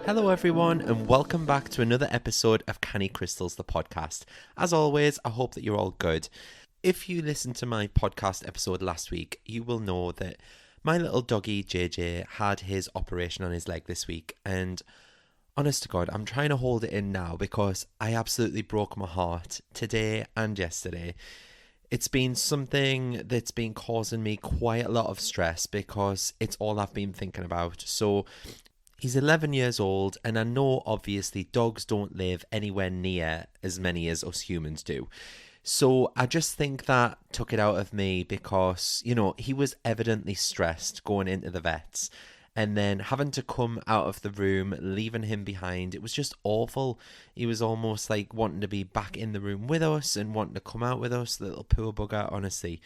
Hello everyone and welcome back to another episode of Canny Crystals, the podcast. As always, I hope that you're all good. If you listened to my podcast episode last week, you will know that my little doggy JJ had his operation on his leg this week, and honest to God, I'm trying to hold it in now because I absolutely broke my heart today and yesterday. It's been something that's been causing me quite a lot of stress because it's all I've been thinking about. So he's 11 years old, and I know obviously dogs don't live anywhere near as many as us humans do. So I just think that took it out of me because, he was evidently stressed going into the vets and then having to come out of the room, leaving him behind. It was just awful. He was almost like wanting to be back in the room with us and wanting to come out with us, the little poor bugger, honestly.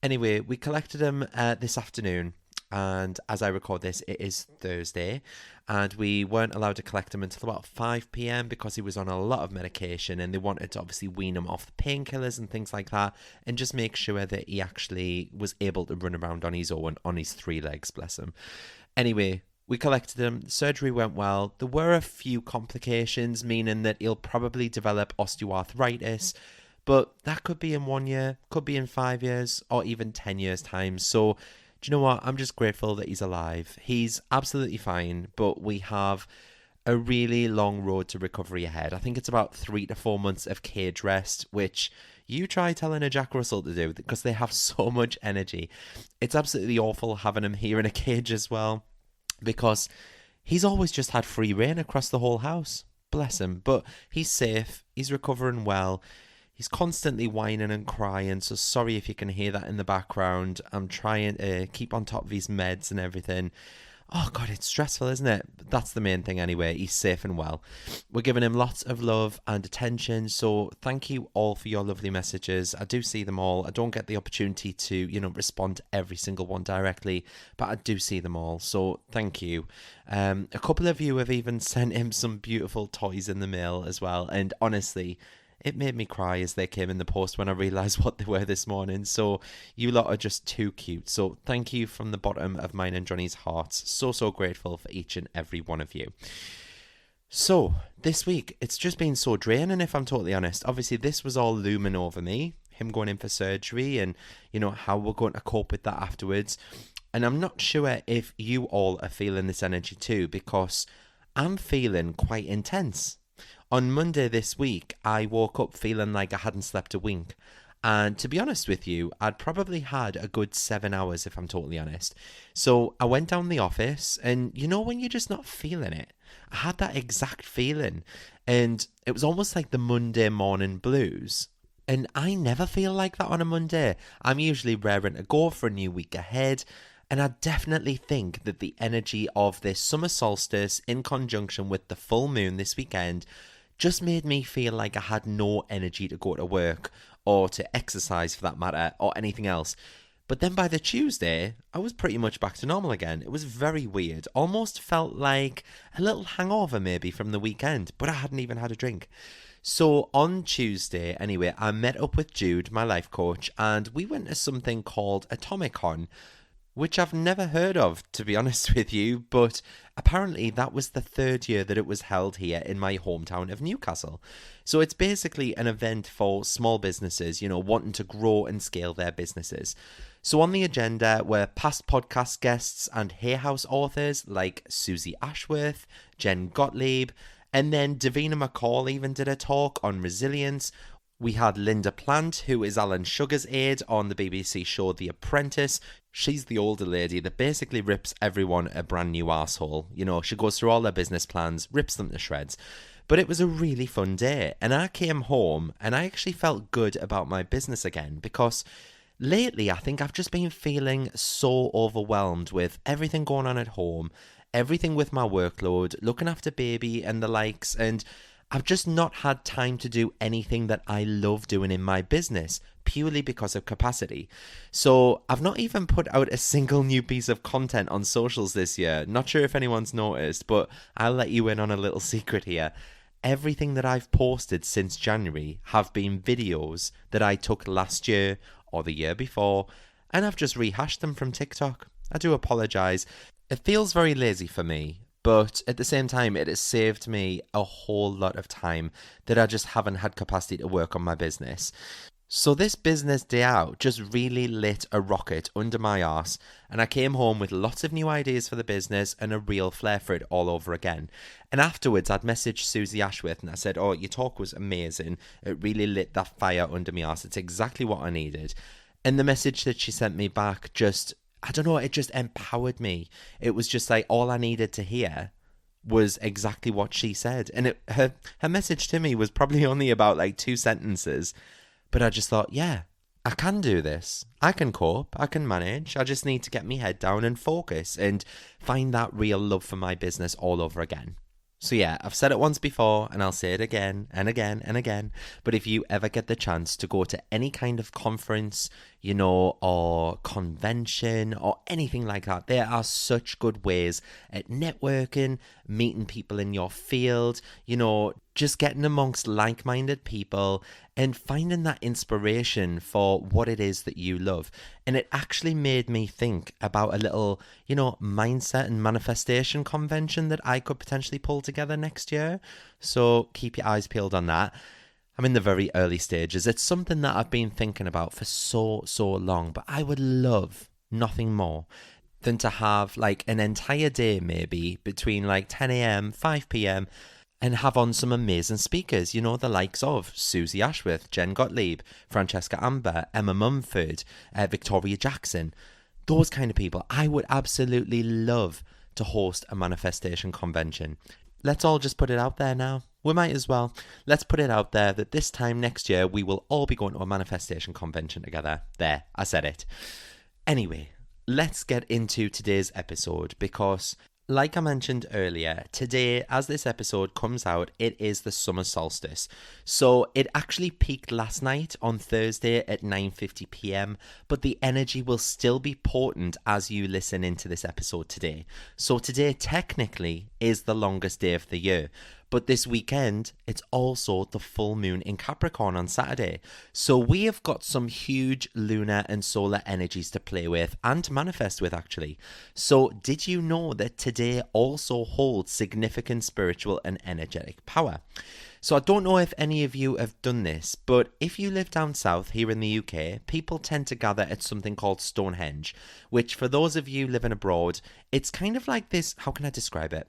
Anyway, we collected him this afternoon. And as I record this, it is Thursday, and we weren't allowed to collect him until about 5 p.m. because he was on a lot of medication, and they wanted to obviously wean him off the painkillers and things like that, and just make sure that he actually was able to run around on his own, on his 3 legs, bless him. Anyway, we collected him, the surgery went well. There were a few complications, meaning that he'll probably develop osteoarthritis, but that could be in 1 year, could be in 5 years, or even 10 years' time. So do you know what? I'm just grateful that he's alive. He's absolutely fine, but we have a really long road to recovery ahead. I think it's about 3 to 4 months of cage rest, which you try telling a Jack Russell to do because they have so much energy. It's absolutely awful having him here in a cage as well because he's always just had free reign across the whole house. Bless him. But he's safe. He's recovering well. He's constantly whining and crying, so sorry if you can hear that in the background. I'm trying to keep on top of his meds and everything. Oh God, it's stressful, isn't it? But that's the main thing anyway. He's safe and well. We're giving him lots of love and attention, so thank you all for your lovely messages. I do see them all. I don't get the opportunity to, respond to every single one directly, but I do see them all, so thank you. A couple of you have even sent him some beautiful toys in the mail as well, and honestly, it made me cry as they came in the post when I realised what they were this morning. So you lot are just too cute. So thank you from the bottom of mine and Johnny's hearts. So grateful for each and every one of you. So this week, it's just been so draining, if I'm totally honest. Obviously, this was all looming over me. Him going in for surgery and, how we're going to cope with that afterwards. And I'm not sure if you all are feeling this energy too, because I'm feeling quite intense. On Monday this week, I woke up feeling like I hadn't slept a wink. And to be honest with you, I'd probably had a good 7 hours, if I'm totally honest. So I went down the office, and when you're just not feeling it? I had that exact feeling. And it was almost like the Monday morning blues. And I never feel like that on a Monday. I'm usually raring to go for a new week ahead. And I definitely think that the energy of this summer solstice in conjunction with the full moon this weekend just made me feel like I had no energy to go to work or to exercise for that matter or anything else. But then by the Tuesday, I was pretty much back to normal again. It was very weird. Almost felt like a little hangover maybe from the weekend, but I hadn't even had a drink. So on Tuesday, anyway, I met up with Jude, my life coach, and we went to something called Atomicon, which I've never heard of, to be honest with you, but apparently that was the 3rd year that it was held here in my hometown of Newcastle. So it's basically an event for small businesses, wanting to grow and scale their businesses. So on the agenda were past podcast guests and Hay House authors like Susie Ashworth, Jen Gottlieb, and then Davina McCall even did a talk on resilience. We had Linda Plant, who is Alan Sugar's aide on the BBC show The Apprentice. She's the older lady that basically rips everyone a brand new arsehole. She goes through all their business plans, rips them to shreds. But it was a really fun day. And I came home and I actually felt good about my business again because lately I think I've just been feeling so overwhelmed with everything going on at home, everything with my workload, looking after baby and the likes, and I've just not had time to do anything that I love doing in my business purely because of capacity. So I've not even put out a single new piece of content on socials this year. Not sure if anyone's noticed, but I'll let you in on a little secret here. Everything that I've posted since January have been videos that I took last year or the year before, and I've just rehashed them from TikTok. I do apologise. It feels very lazy for me, But at the same time, it has saved me a whole lot of time that I just haven't had capacity to work on my business. So this business day out just really lit a rocket under my arse, and I came home with lots of new ideas for the business and a real flair for it all over again. And afterwards, I'd messaged Susie Ashworth and I said, "Oh, your talk was amazing. It really lit that fire under my arse. It's exactly what I needed." And the message that she sent me back just, I don't know, it just empowered me. It was just like all I needed to hear was exactly what she said. And her message to me was probably only about like 2 sentences. But I just thought, yeah, I can do this. I can cope. I can manage. I just need to get my head down and focus and find that real love for my business all over again. So yeah, I've said it once before and I'll say it again and again and again. But if you ever get the chance to go to any kind of conference, or convention or anything like that, there are such good ways at networking, meeting people in your field, just getting amongst like-minded people and finding that inspiration for what it is that you love. And it actually made me think about a little, mindset and manifestation convention that I could potentially pull together next year. So keep your eyes peeled on that. I'm in the very early stages. It's something that I've been thinking about for so long, but I would love nothing more than to have like an entire day maybe between like 10 a.m., 5 p.m. and have on some amazing speakers, the likes of Susie Ashworth, Jen Gottlieb, Francesca Amber, Emma Mumford, Victoria Jackson, those kind of people. I would absolutely love to host a manifestation convention. Let's all just put it out there now. We might as well. Let's put it out there that this time next year, we will all be going to a manifestation convention together. There, I said it. Anyway, let's get into today's episode because, like I mentioned earlier, today, as this episode comes out, it is the summer solstice. So it actually peaked last night on Thursday at 9:50 p.m, but the energy will still be potent as you listen into this episode today. So today, technically, is the longest day of the year. But this weekend, it's also the full moon in Capricorn on Saturday. So we have got some huge lunar and solar energies to play with and to manifest with, actually. So did you know that today also holds significant spiritual and energetic power? So I don't know if any of you have done this, but if you live down south here in the UK, people tend to gather at something called Stonehenge, which for those of you living abroad, it's kind of like this, how can I describe it?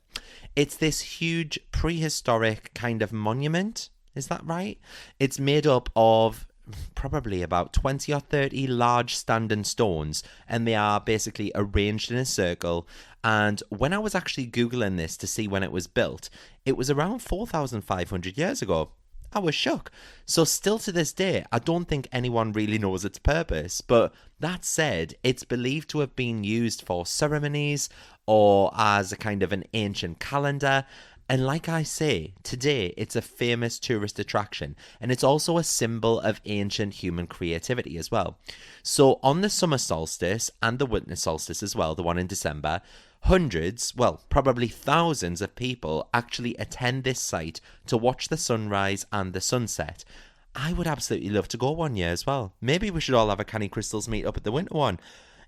It's this huge prehistoric kind of monument, is that right? It's made up of probably about 20 or 30 large standing stones, and they are basically arranged in a circle. And when I was actually Googling this to see when it was built, it was around 4,500 years ago. I was shook. So still to this day, I don't think anyone really knows its purpose. But that said, it's believed to have been used for ceremonies or as a kind of an ancient calendar. And like I say, today it's a famous tourist attraction, and it's also a symbol of ancient human creativity as well. So on the summer solstice and the winter solstice as well, the one in December, hundreds, well, probably thousands of people actually attend this site to watch the sunrise and the sunset. I would absolutely love to go one year as well. Maybe we should all have a Canny Crystals meet up at the winter one.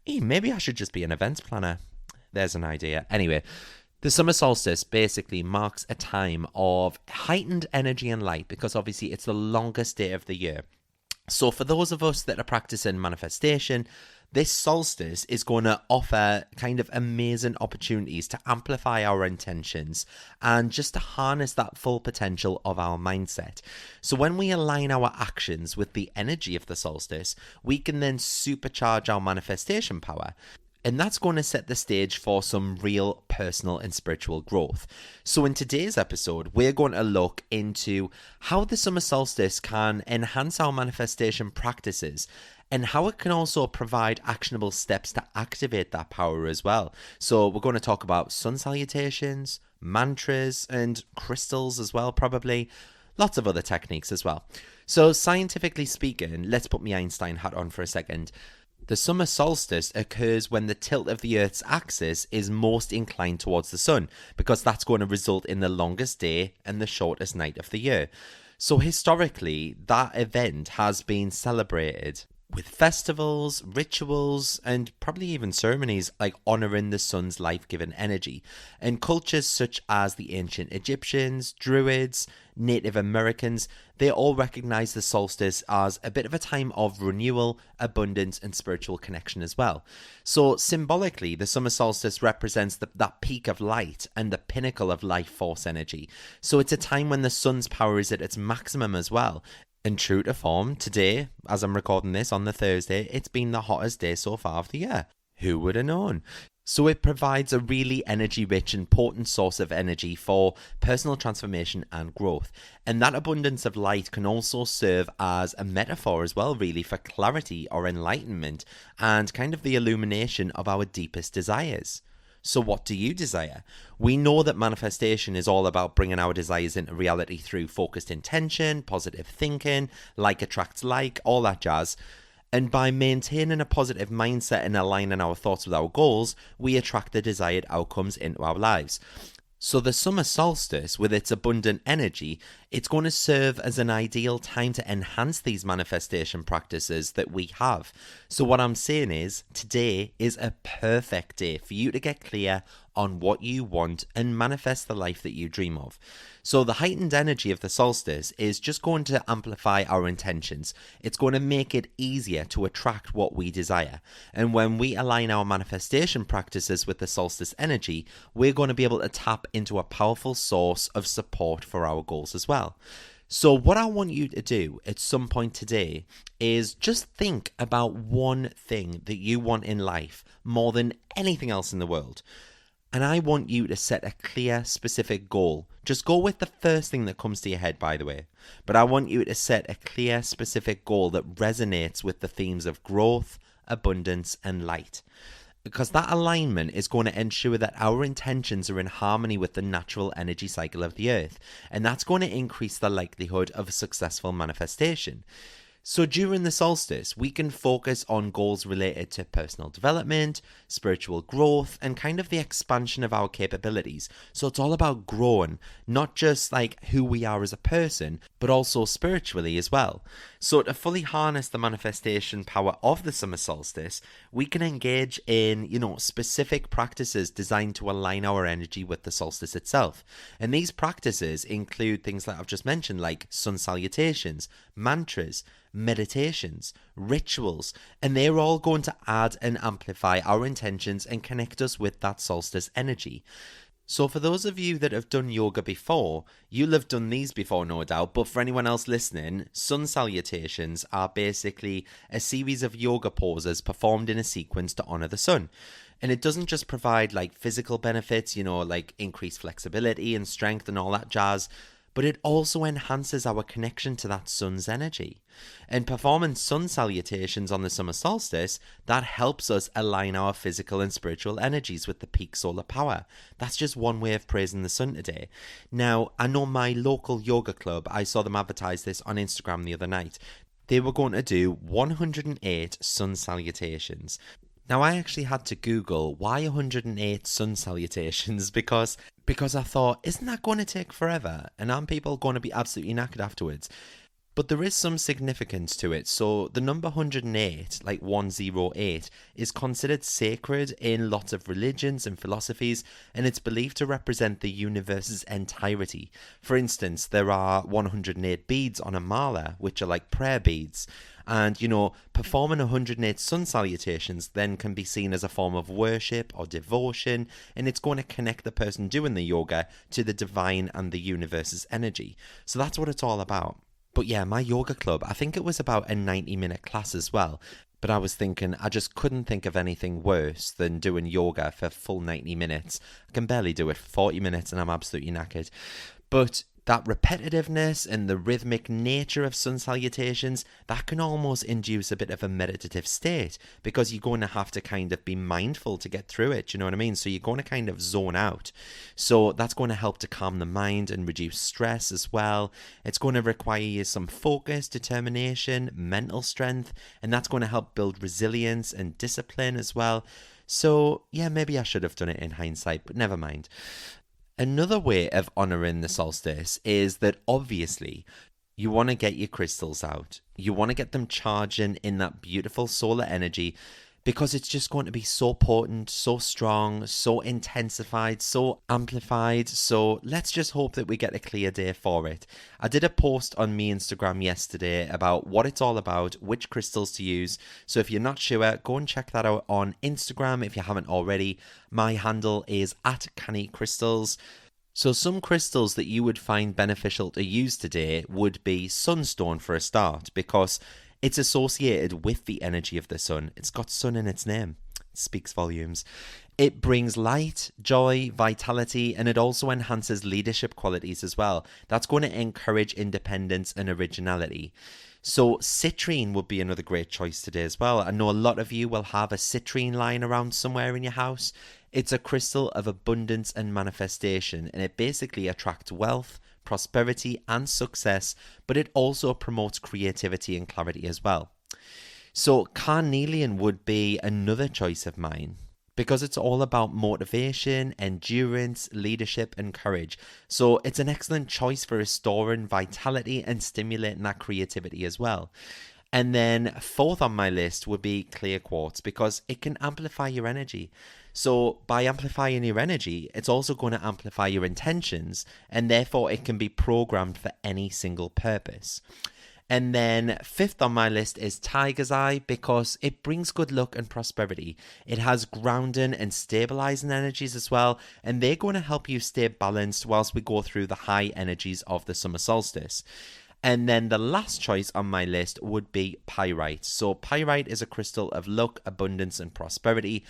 Maybe I should just be an events planner. There's an idea. Anyway, the summer solstice basically marks a time of heightened energy and light because obviously it's the longest day of the year. So for those of us that are practicing manifestation, this solstice is going to offer kind of amazing opportunities to amplify our intentions and just to harness that full potential of our mindset. So when we align our actions with the energy of the solstice, we can then supercharge our manifestation power. And that's going to set the stage for some real personal and spiritual growth. So in today's episode, we're going to look into how the summer solstice can enhance our manifestation practices and how it can also provide actionable steps to activate that power as well. So we're going to talk about sun salutations, mantras, and crystals as well, probably. Lots of other techniques as well. So scientifically speaking, let's put my Einstein hat on for a second. The summer solstice occurs when the tilt of the Earth's axis is most inclined towards the sun, because that's going to result in the longest day and the shortest night of the year. So historically, that event has been celebrated with festivals, rituals, and probably even ceremonies like honoring the sun's life-giving energy. And cultures such as the ancient Egyptians, Druids, Native Americans, they all recognize the solstice as a bit of a time of renewal, abundance, and spiritual connection as well. So symbolically, the summer solstice represents that peak of light and the pinnacle of life force energy. So it's a time when the sun's power is at its maximum as well. And true to form, today, as I'm recording this on the Thursday, it's been the hottest day so far of the year. Who would have known? So it provides a really energy-rich and potent source of energy for personal transformation and growth. And that abundance of light can also serve as a metaphor as well, really, for clarity or enlightenment and kind of the illumination of our deepest desires. So what do you desire? We know that manifestation is all about bringing our desires into reality through focused intention, positive thinking, like attracts like, all that jazz. And by maintaining a positive mindset and aligning our thoughts with our goals, we attract the desired outcomes into our lives. So the summer solstice, with its abundant energy, it's going to serve as an ideal time to enhance these manifestation practices that we have. So what I'm saying is, today is a perfect day for you to get clear on what you want and manifest the life that you dream of. So the heightened energy of the solstice is just going to amplify our intentions. It's going to make it easier to attract what we desire. And when we align our manifestation practices with the solstice energy, we're going to be able to tap into a powerful source of support for our goals as well. So what I want you to do at some point today is just think about one thing that you want in life more than anything else in the world. And I want you to set a clear, specific goal. Just go with the first thing that comes to your head, by the way. But I want you to set a clear, specific goal that resonates with the themes of growth, abundance, and light. Because that alignment is going to ensure that our intentions are in harmony with the natural energy cycle of the earth. And that's going to increase the likelihood of a successful manifestation. So during the solstice, we can focus on goals related to personal development, spiritual growth, and kind of the expansion of our capabilities. So it's all about growing, not just like who we are as a person, but also spiritually as well. So to fully harness the manifestation power of the summer solstice, we can engage in, specific practices designed to align our energy with the solstice itself. And these practices include things like I've just mentioned, like sun salutations, mantras, meditations, rituals, and they're all going to add and amplify our intentions and connect us with that solstice energy. So for those of you that have done yoga before, you'll have done these before, no doubt, but for anyone else listening, sun salutations are basically a series of yoga poses performed in a sequence to honor the sun. And it doesn't just provide like physical benefits, like increased flexibility and strength and all that jazz, but it also enhances our connection to that sun's energy. And performing sun salutations on the summer solstice, that helps us align our physical and spiritual energies with the peak solar power. That's just one way of praising the sun today. Now, I know my local yoga club, I saw them advertise this on Instagram the other night. They were going to do 108 sun salutations. Now, I actually had to Google why 108 sun salutations because I thought, isn't that going to take forever? And aren't people going to be absolutely knackered afterwards? But there is some significance to it. So the number 108, like 108, is considered sacred in lots of religions and philosophies, and it's believed to represent the universe's entirety. For instance, there are 108 beads on a mala, which are like prayer beads. And, performing 108 sun salutations then can be seen as a form of worship or devotion, and it's going to connect the person doing the yoga to the divine and the universe's energy. So that's what it's all about. But yeah, my yoga club, I think it was about a 90-minute class as well. But I was thinking, I just couldn't think of anything worse than doing yoga for full 90 minutes. I can barely do it for 40 minutes and I'm absolutely knackered. But that repetitiveness and the rhythmic nature of sun salutations, that can almost induce a bit of a meditative state because you're going to have to kind of be mindful to get through it, you know what I mean? So you're going to kind of zone out. So that's going to help to calm the mind and reduce stress as well. It's going to require you some focus, determination, mental strength, and that's going to help build resilience and discipline as well. So yeah, maybe I should have done it in hindsight, but never mind. Another way of honouring the solstice is that obviously You want to get your crystals out. You want to get them charging in that beautiful solar energy because it's just going to be so potent, so strong, so intensified, so amplified. So let's just hope that we get a clear day for it. I did a post on my Instagram yesterday about what it's all about, which crystals to use. So if you're not sure, go and check that out on Instagram if you haven't already. My handle is @CannyCrystals. So some crystals that you would find beneficial to use today would be sunstone for a start, because it's associated with the energy of the sun. It's got sun in its name. It speaks volumes. It brings light, joy, vitality, and it also enhances leadership qualities as well. That's going to encourage independence and originality. So citrine would be another great choice today as well. I know a lot of you will have a citrine lying around somewhere in your house. It's a crystal of abundance and manifestation, and it basically attracts wealth, prosperity, and success, but it also promotes creativity and clarity as well. So carnelian would be another choice of mine, because it's all about motivation, endurance, leadership, and courage. So it's an excellent choice for restoring vitality and stimulating that creativity as well. And then fourth on my list would be clear quartz, because it can amplify your energy. So by amplifying your energy, it's also going to amplify your intentions, and therefore it can be programmed for any single purpose. And then fifth on my list is tiger's eye, because it brings good luck and prosperity. It has grounding and stabilizing energies as well, and they're going to help you stay balanced whilst we go through the high energies of the summer solstice. And then the last choice on my list would be pyrite. So pyrite is a crystal of luck, abundance, and prosperity,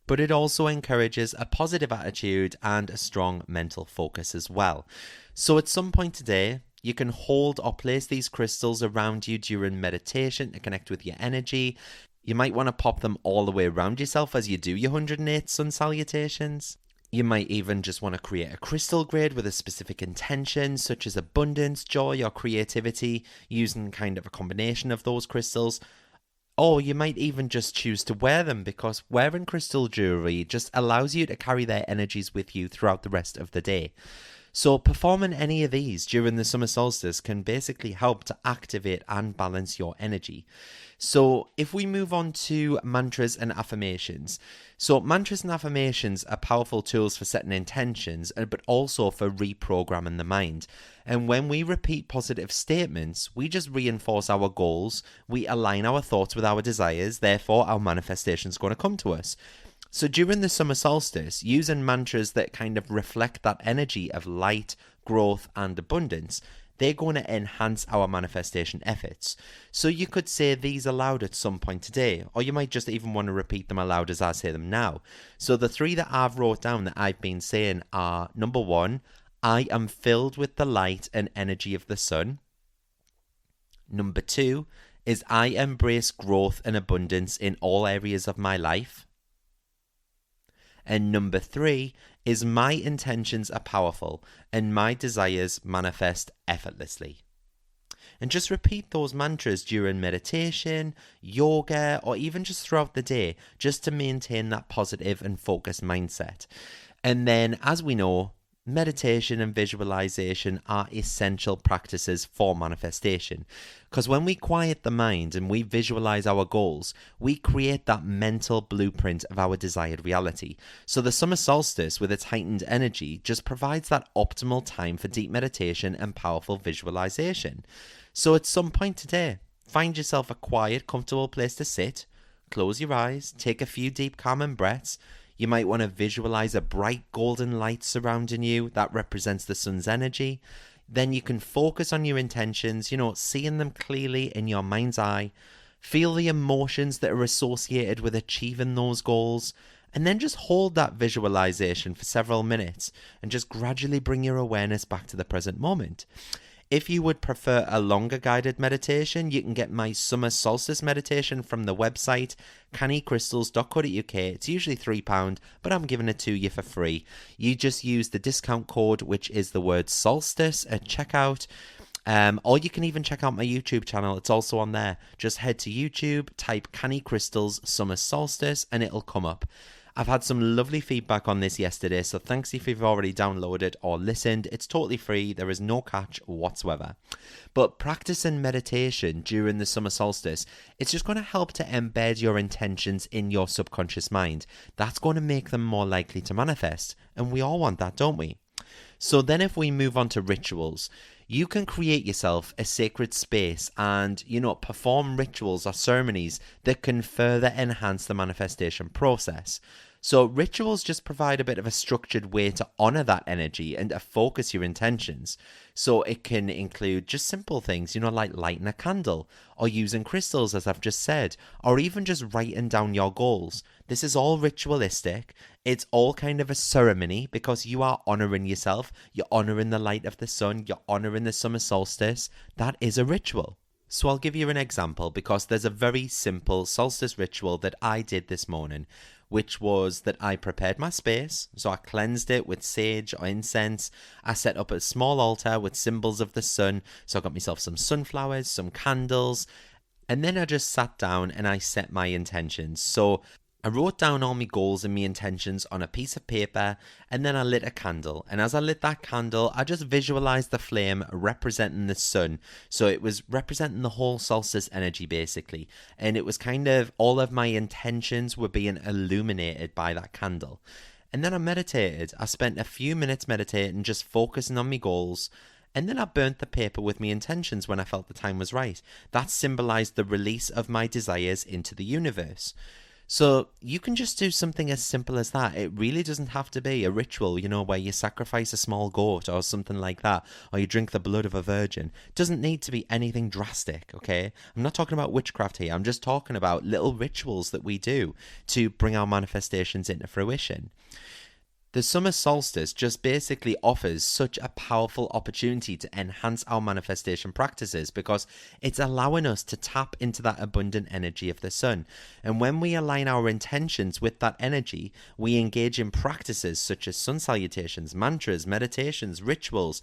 but it also encourages a positive attitude and a strong mental focus as well. So at some point today, you can hold or place these crystals around you during meditation to connect with your energy. You might want to pop them all the way around yourself as you do your 108 sun salutations. You might even just want to create a crystal grid with a specific intention, such as abundance, joy, or creativity, using kind of a combination of those crystals. Or you might even just choose to wear them, because wearing crystal jewelry just allows you to carry their energies with you throughout the rest of the day. So performing any of these during the summer solstice can basically help to activate and balance your energy. So if we move on to mantras and affirmations. So mantras and affirmations are powerful tools for setting intentions, but also for reprogramming the mind. And when we repeat positive statements, we just reinforce our goals, we align our thoughts with our desires, therefore our manifestation is going to come to us. So during the summer solstice, using mantras that kind of reflect that energy of light, growth, and abundance, they're going to enhance our manifestation efforts. So you could say these aloud at some point today, or you might just even want to repeat them aloud as I say them now. So the three that I've wrote down that I've been saying are: number one, I am filled with the light and energy of the sun. Number two is I embrace growth and abundance in all areas of my life. And number three is my intentions are powerful and my desires manifest effortlessly. And just repeat those mantras during meditation, yoga, or even just throughout the day, just to maintain that positive and focused mindset. And then, as we know, meditation and visualization are essential practices for manifestation, because when we quiet the mind and we visualize our goals, we create that mental blueprint of our desired reality. So the summer solstice, with its heightened energy, just provides that optimal time for deep meditation and powerful visualization. So at some point today, find yourself a quiet, comfortable place to sit, close your eyes, take a few deep, calming breaths. You might want to visualize a bright golden light surrounding you that represents the sun's energy. Then you can focus on your intentions, seeing them clearly in your mind's eye. Feel the emotions that are associated with achieving those goals. And then just hold that visualization for several minutes and just gradually bring your awareness back to the present moment. If you would prefer a longer guided meditation, you can get my summer solstice meditation from the website cannycrystals.co.uk. It's usually £3, but I'm giving it to you for free. You just use the discount code, which is the word solstice, at checkout. Or you can even check out my YouTube channel. It's also on there. Just head to YouTube, type Canny Crystals Summer Solstice, and it'll come up. I've had some lovely feedback on this yesterday, so thanks if you've already downloaded or listened. It's totally free, there is no catch whatsoever. But practicing meditation during the summer solstice, it's just going to help to embed your intentions in your subconscious mind. That's going to make them more likely to manifest, and we all want that, don't we? So then if we move on to rituals, you can create yourself a sacred space and, perform rituals or ceremonies that can further enhance the manifestation process. So rituals just provide a bit of a structured way to honor that energy and to focus your intentions. So it can include just simple things, like lighting a candle or using crystals, as I've just said, or even just writing down your goals. This is all ritualistic. It's all kind of a ceremony because you are honoring yourself. You're honoring the light of the sun. You're honoring the summer solstice. That is a ritual. So I'll give you an example because there's a very simple solstice ritual that I did this morning, which was that I prepared my space. So I cleansed it with sage or incense. I set up a small altar with symbols of the sun. So I got myself some sunflowers, some candles, and then I just sat down and I set my intentions. So I wrote down all my goals and my intentions on a piece of paper, and then I lit a candle. And as I lit that candle, I just visualized the flame representing the sun. So it was representing the whole solstice energy, basically. And it was kind of all of my intentions were being illuminated by that candle. And then I meditated. I spent a few minutes meditating, just focusing on my goals. And then I burnt the paper with my intentions when I felt the time was right. That symbolized the release of my desires into the universe. So you can just do something as simple as that. It really doesn't have to be a ritual, where you sacrifice a small goat or something like that, or you drink the blood of a virgin. It doesn't need to be anything drastic, okay? I'm not talking about witchcraft here. I'm just talking about little rituals that we do to bring our manifestations into fruition. The summer solstice just basically offers such a powerful opportunity to enhance our manifestation practices because it's allowing us to tap into that abundant energy of the sun. And when we align our intentions with that energy, we engage in practices such as sun salutations, mantras, meditations, rituals.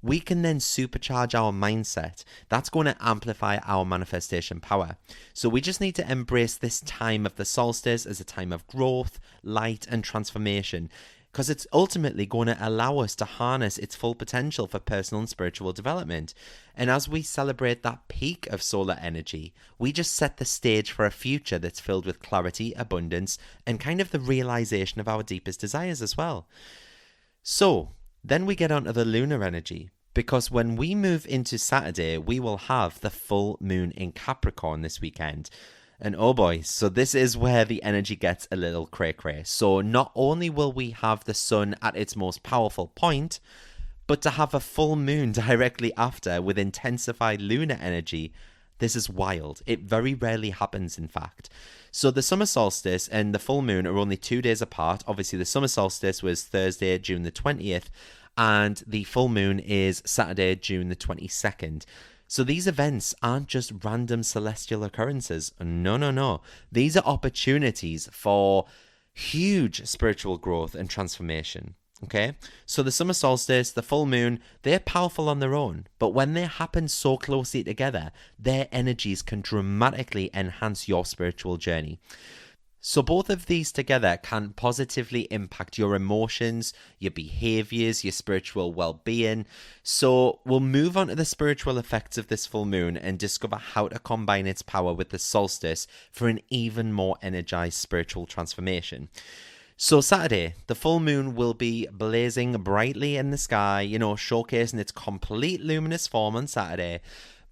We can then supercharge our mindset. That's going to amplify our manifestation power. So we just need to embrace this time of the solstice as a time of growth, light, and transformation, because it's ultimately going to allow us to harness its full potential for personal and spiritual development. And as we celebrate that peak of solar energy, we just set the stage for a future that's filled with clarity, abundance, and kind of the realization of our deepest desires as well. So then we get onto the lunar energy, because when we move into Saturday, we will have the full moon in Capricorn this weekend. And oh boy, so this is where the energy gets a little cray-cray. So not only will we have the sun at its most powerful point, but to have a full moon directly after with intensified lunar energy, this is wild. It very rarely happens, in fact. So the summer solstice and the full moon are only 2 days apart. Obviously, the summer solstice was Thursday, June the 20th, and the full moon is Saturday, June the 22nd. So these events aren't just random celestial occurrences. No. These are opportunities for huge spiritual growth and transformation. Okay? So the summer solstice, the full moon, they're powerful on their own. But when they happen so closely together, their energies can dramatically enhance your spiritual journey. So both of these together can positively impact your emotions, your behaviors, your spiritual well-being. So we'll move on to the spiritual effects of this full moon and discover how to combine its power with the solstice for an even more energized spiritual transformation. So Saturday, the full moon will be blazing brightly in the sky, showcasing its complete luminous form on Saturday.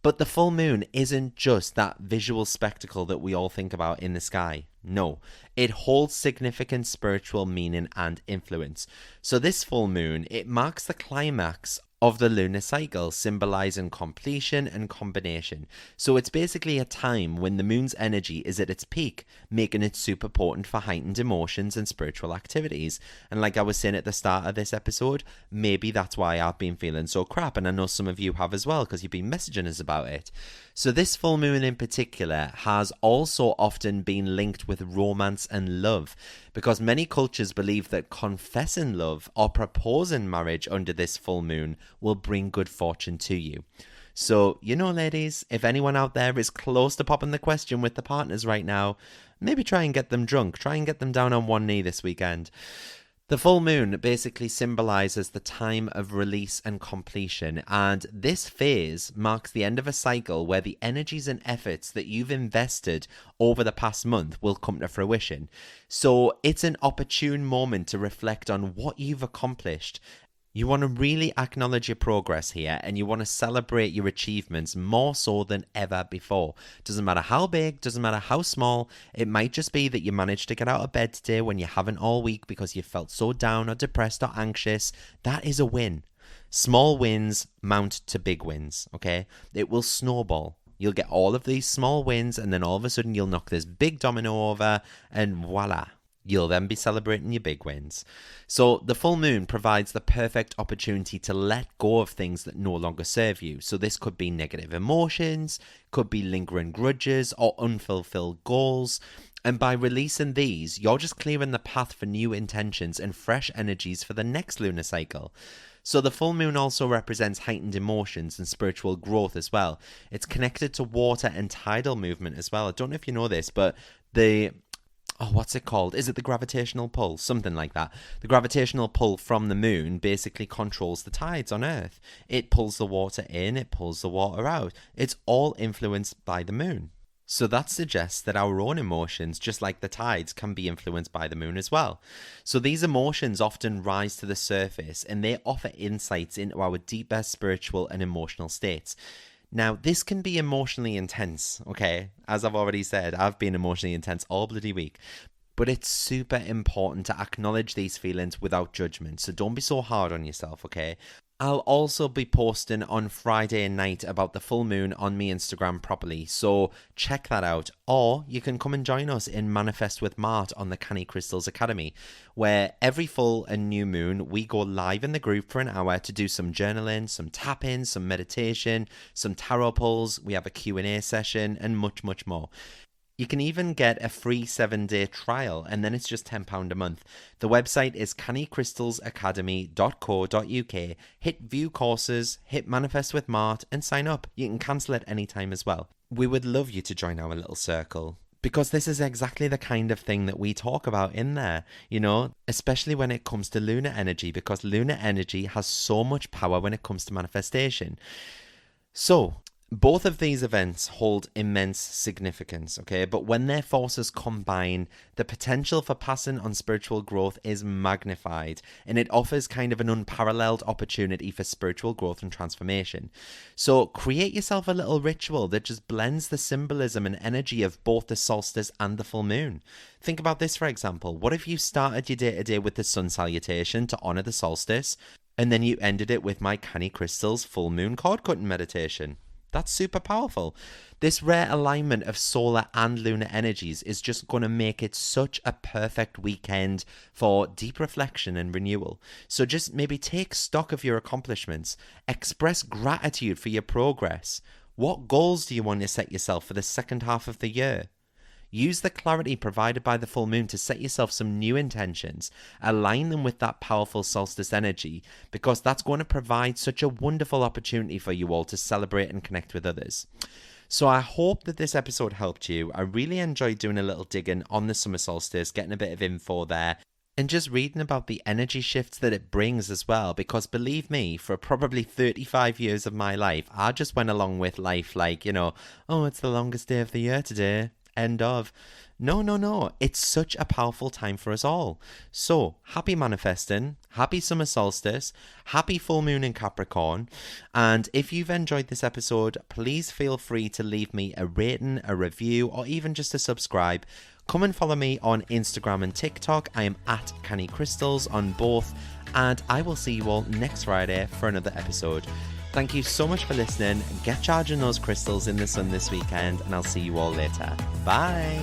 But the full moon isn't just that visual spectacle that we all think about in the sky. No, it holds significant spiritual meaning and influence. So this full moon, it marks the climax of the lunar cycle, symbolizing completion and combination. So it's basically a time when the moon's energy is at its peak, making it super potent for heightened emotions and spiritual activities. And like I was saying at the start of this episode, maybe that's why I've been feeling so crap, and I know some of you have as well, because you've been messaging us about it. So this full moon in particular has also often been linked with romance and love, because many cultures believe that confessing love or proposing marriage under this full moon will bring good fortune to you. So, ladies, if anyone out there is close to popping the question with the partners right now, maybe try and get them drunk. Try and get them down on one knee this weekend. The full moon basically symbolizes the time of release and completion, and this phase marks the end of a cycle where the energies and efforts that you've invested over the past month will come to fruition. So it's an opportune moment to reflect on what you've accomplished. You want to really acknowledge your progress here, and you want to celebrate your achievements more so than ever before. Doesn't matter how big, doesn't matter how small. It might just be that you managed to get out of bed today when you haven't all week because you felt so down or depressed or anxious. That is a win. Small wins mount to big wins, okay? It will snowball. You'll get all of these small wins, and then all of a sudden you'll knock this big domino over, and voila. You'll then be celebrating your big wins. So the full moon provides the perfect opportunity to let go of things that no longer serve you. So this could be negative emotions, could be lingering grudges or unfulfilled goals. And by releasing these, you're just clearing the path for new intentions and fresh energies for the next lunar cycle. So the full moon also represents heightened emotions and spiritual growth as well. It's connected to water and tidal movement as well. I don't know if you know this, but what's it called? Is it the gravitational pull? Something like that. The gravitational pull from the moon basically controls the tides on Earth. It pulls the water in, it pulls the water out. It's all influenced by the moon. So that suggests that our own emotions, just like the tides, can be influenced by the moon as well. So these emotions often rise to the surface, and they offer insights into our deeper spiritual and emotional states. Now, this can be emotionally intense, okay? As I've already said, I've been emotionally intense all bloody week. But it's super important to acknowledge these feelings without judgment. So don't be so hard on yourself, okay? I'll also be posting on Friday night about the full moon on my Instagram properly, so check that out. Or you can come and join us in Manifest with Mart on the Canny Crystals Academy, where every full and new moon we go live in the group for an hour to do some journaling, some tapping, some meditation, some tarot pulls. We have a Q&A session and much, much more. You can even get a free 7-day trial, and then it's just £10 a month. The website is cannycrystalsacademy.co.uk. Hit view courses, hit Manifest with Mart, and sign up. You can cancel at any time as well. We would love you to join our little circle, because this is exactly the kind of thing that we talk about in there, you know, especially when it comes to lunar energy, because lunar energy has so much power when it comes to manifestation. So both of these events hold immense significance, okay? But when their forces combine, the potential for passing on spiritual growth is magnified, and it offers kind of an unparalleled opportunity for spiritual growth and transformation. So create yourself a little ritual that just blends the symbolism and energy of both the solstice and the full moon. Think about this, for example. What if you started your day-to-day with the sun salutation to honor the solstice, and then you ended it with my Canny Crystals full moon cord-cutting meditation? That's super powerful. This rare alignment of solar and lunar energies is just going to make it such a perfect weekend for deep reflection and renewal. So just maybe take stock of your accomplishments. Express gratitude for your progress. What goals do you want to set yourself for the second half of the year? Use the clarity provided by the full moon to set yourself some new intentions. Align them with that powerful solstice energy, because that's going to provide such a wonderful opportunity for you all to celebrate and connect with others. So I hope that this episode helped you. I really enjoyed doing a little digging on the summer solstice, getting a bit of info there, and just reading about the energy shifts that it brings as well, because believe me, for probably 35 years of my life, I just went along with life like, you know, oh, it's the longest day of the year today. End of. No. It's such a powerful time for us all. So, happy manifesting, happy summer solstice, happy full moon in Capricorn. And if you've enjoyed this episode, please feel free to leave me a rating, a review, or even just a subscribe. Come and follow me on Instagram and TikTok. I am at Canny Crystals on both. And I will see you all next Friday for another episode. Thank you so much for listening. Get charging those crystals in the sun this weekend, and I'll see you all later. Bye.